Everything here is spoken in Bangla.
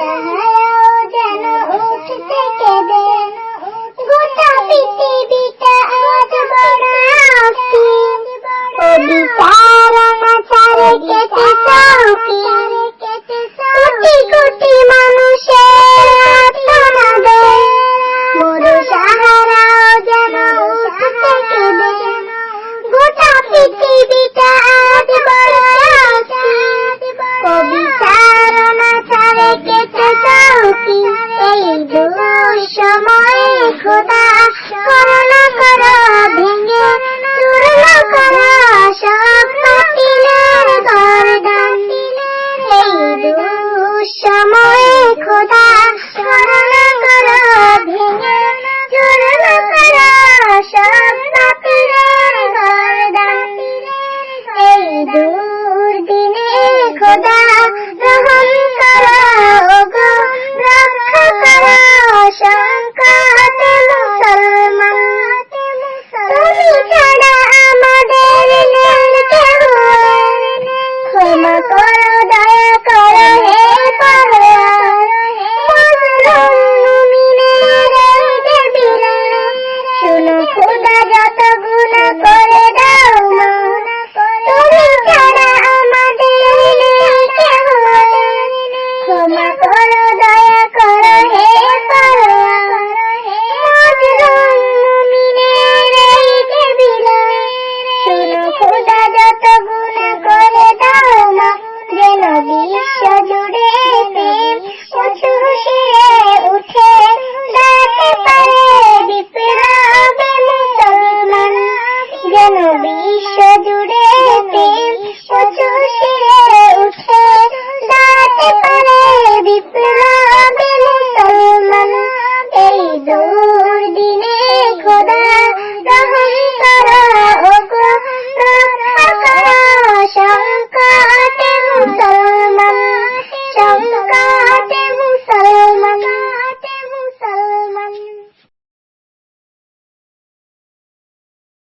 সাহারাও যেন উঠতে কেঁদে, গোটা পৃথিবীটা আজ বড় অস্থির। ও বিচারণা ছাড়ে কেটে চৌকি, কোটি কোটি মানুষের আর্তনাদে, মরু সাহারাও যেন উঠতে কেঁদে, গোটা পৃথিবীটা আজ বড় অস্থির। ও বিচারণা ছাড়ে কেটে চৌকি, এই দুঃসময়ে খোদা করুণা করো ভেঙে চূর্ণ করো সব বাতিলের গর্দান। এই দুঃসময়ে খোদা করুণা করো ভেঙে চূর্ণ করো সব বাতিলের গর্দান। এই দুর্দিনে খোদা রহম করো ওগো, রক্ষা করো সংকটে মুসলমান। তুমি ছাড়া আমাদের নেই কেউ, ক্ষমা করো দয়া করো হে পরওয়ার। মজলুম মুমিনের যে বিলাপ, শুনো খোদা যত গুনাহ করে দাও মাফ। তুমি ছাড়া আমাদের নেই কেউ, ক্ষমা করো দয়া করো হে পরওয়ার।